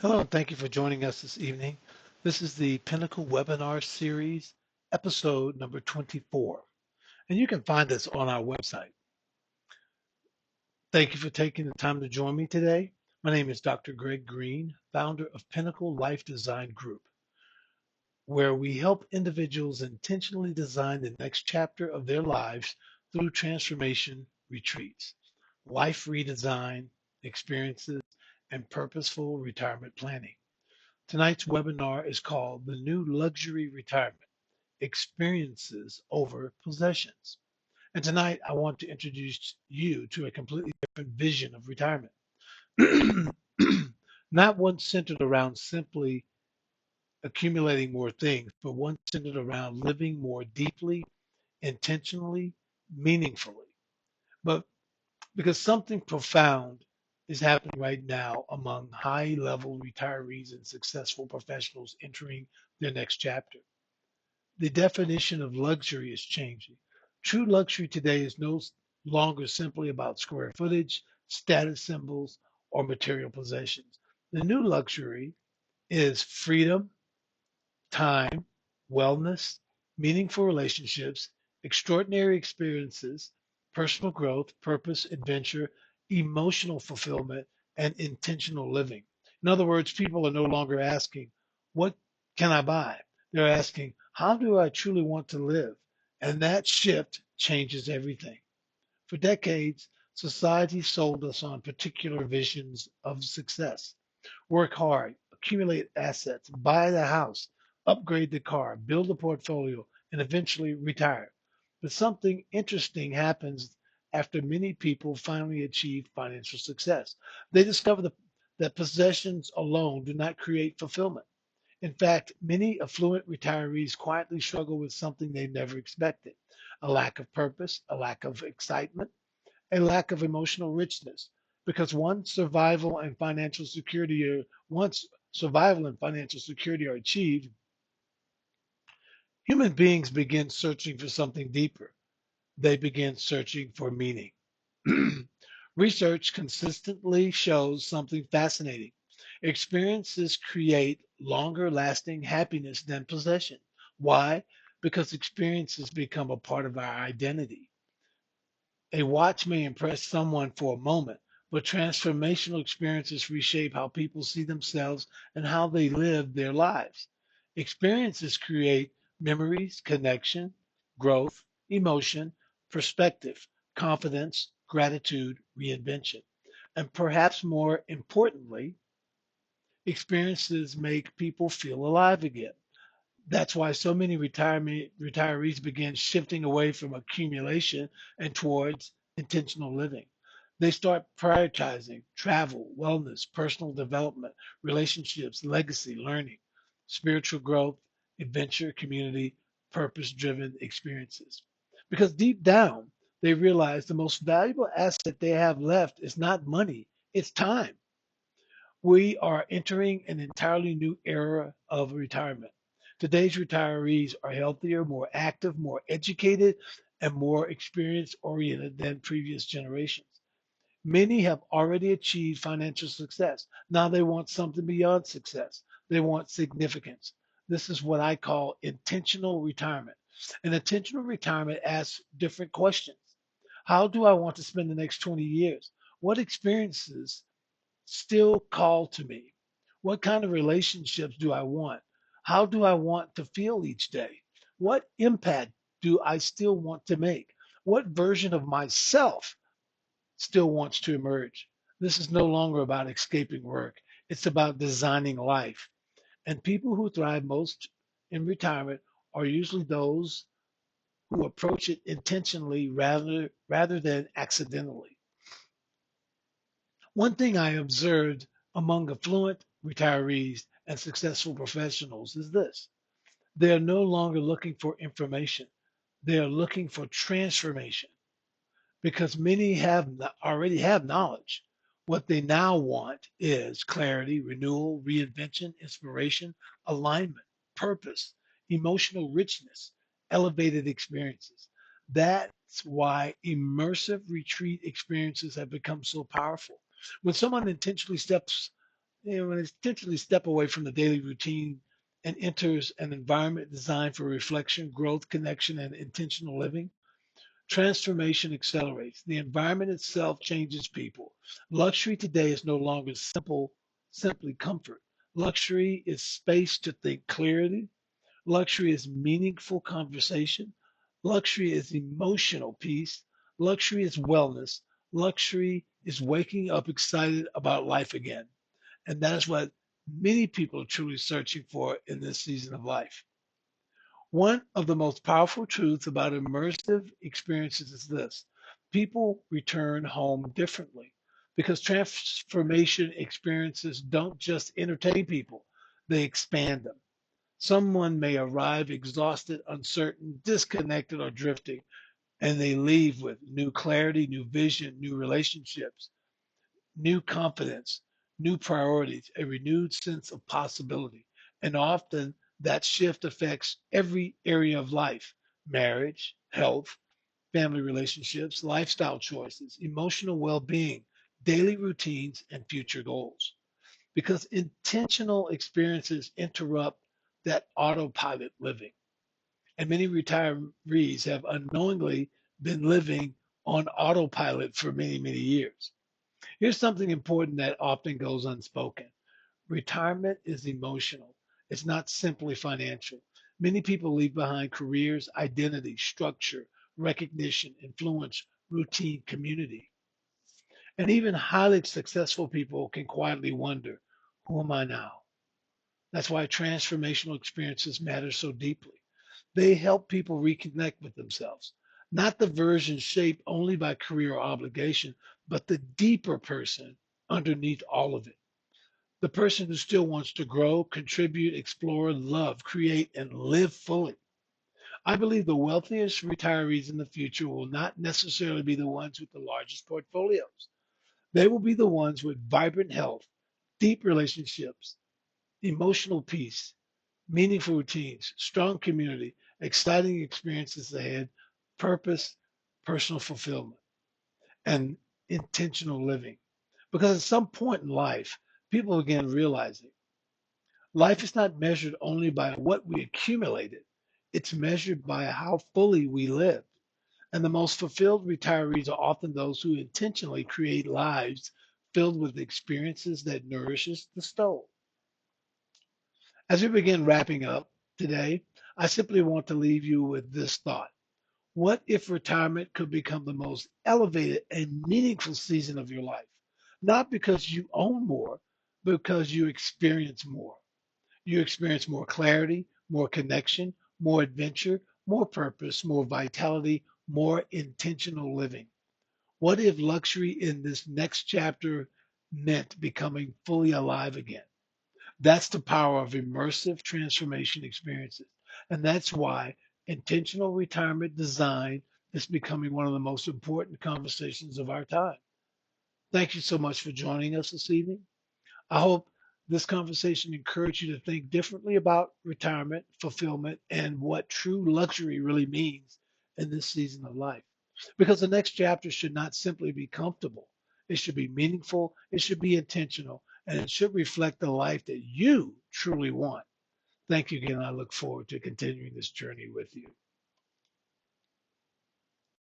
Hello, and thank you for joining us this evening. This is the Pinnacle webinar series, episode number 24, and you can find us on our website. Thank you for taking the time to join me today. My name is Dr. Greg Green, founder of Pinnacle Life Design Group, where we help individuals intentionally design the next chapter of their lives through transformation retreats, life redesign experiences, and purposeful retirement planning. Tonight's webinar is called The New Luxury Retirement Experiences Over Possessions. And tonight I want to introduce you to a completely different vision of retirement. Not one centered around simply accumulating more things, but one centered around living more deeply, intentionally, meaningfully. But because something profound is happening right now among high level retirees and successful professionals entering their next chapter. The definition of luxury is changing. True luxury today is no longer simply about square footage, status symbols, or material possessions. The new luxury is freedom, time, wellness, meaningful relationships, extraordinary experiences, personal growth, purpose, adventure, emotional fulfillment, and intentional living. In other words, people are no longer asking, what can I buy? They're asking, how do I truly want to live? And that shift changes everything. For decades, society sold us on particular visions of success. Work hard, accumulate assets, buy the house, upgrade the car, build a portfolio, and eventually retire. But something interesting happens after many people finally achieve financial success. They discover that possessions alone do not create fulfillment. In fact, many affluent retirees quietly struggle with something they never expected: a lack of purpose, a lack of excitement, a lack of emotional richness. Because once survival and financial security are achieved, human beings begin searching for something deeper. They begin searching for meaning. Research consistently shows something fascinating. Experiences create longer lasting happiness than possession. Why? Because experiences become a part of our identity. A watch may impress someone for a moment, but transformational experiences reshape how people see themselves and how they live their lives. Experiences create memories, connection, growth, emotion, perspective, confidence, gratitude, reinvention. And perhaps more importantly, experiences make people feel alive again. That's why so many retirees begin shifting away from accumulation and towards intentional living. They start prioritizing travel, wellness, personal development, relationships, legacy, learning, spiritual growth, adventure, community, purpose driven experiences. Because deep down, they realize the most valuable asset they have left is not money, it's time. We are entering an entirely new era of retirement. Today's retirees are healthier, more active, more educated, and more experience oriented than previous generations. Many have already achieved financial success. Now they want something beyond success. They want significance. This is what I call intentional retirement. An intentional retirement asks different questions. How do I want to spend the next 20 years? What experiences still call to me? What kind of relationships do I want? How do I want to feel each day? What impact do I still want to make? What version of myself still wants to emerge? This is no longer about escaping work. It's about designing life. And people who thrive most in retirement are usually those who approach it intentionally rather than accidentally. One thing I observed among affluent retirees and successful professionals is this: they are no longer looking for information, they are looking for transformation because many already have knowledge. What they now want is clarity, renewal, reinvention, inspiration, alignment, purpose, emotional richness, elevated experiences. That's why immersive retreat experiences have become so powerful. When someone intentionally steps When it intentionally step away from the daily routine and enters an environment designed for reflection, growth, connection, and intentional living, transformation accelerates. The environment itself changes people. Luxury today is no longer simply comfort. Luxury is space to think clearly. Luxury is meaningful conversation. Luxury is emotional peace. Luxury is wellness. Luxury is waking up excited about life again. And that is what many people are truly searching for in this season of life. One of the most powerful truths about immersive experiences is this: people return home differently because transformation experiences don't just entertain people, they expand them. Someone may arrive exhausted, uncertain, disconnected, or drifting, and they leave with new clarity, new vision, new relationships, new confidence, new priorities, a renewed sense of possibility. And often that shift affects every area of life: marriage, health, family relationships, lifestyle choices, emotional well being, daily routines, and future goals. Because intentional experiences interrupt that autopilot living. And many retirees have unknowingly been living on autopilot for many, many years. Here's something important that often goes unspoken: retirement is emotional, it's not simply financial. Many people leave behind careers, identity, structure, recognition, influence, routine, community. And even highly successful people can quietly wonder, who am I now? That's why transformational experiences matter so deeply. They help people reconnect with themselves, not the version shaped only by career or obligation, but the deeper person underneath all of it. The person who still wants to grow, contribute, explore, love, create, and live fully. I believe the wealthiest retirees in the future will not necessarily be the ones with the largest portfolios. They will be the ones with vibrant health, deep relationships, emotional peace, meaningful routines, strong community, exciting experiences ahead, purpose, personal fulfillment, and intentional living. Because at some point in life, people begin realizing life is not measured only by what we accumulated, it's measured by how fully we live. And the most fulfilled retirees are often those who intentionally create lives filled with experiences that nourishes the soul. As we begin wrapping up today, I simply want to leave you with this thought. What if retirement could become the most elevated and meaningful season of your life? Not because you own more, but because you experience more. You experience more clarity, more connection, more adventure, more purpose, more vitality, more intentional living. What if luxury in this next chapter meant becoming fully alive again? That's the power of immersive transformation experiences. And that's why intentional retirement design is becoming one of the most important conversations of our time. Thank you so much for joining us this evening. I hope this conversation encouraged you to think differently about retirement, fulfillment, and what true luxury really means in this season of life. Because the next chapter should not simply be comfortable, it should be meaningful, it should be intentional, and it should reflect the life that you truly want. Thank you again. I look forward to continuing this journey with you.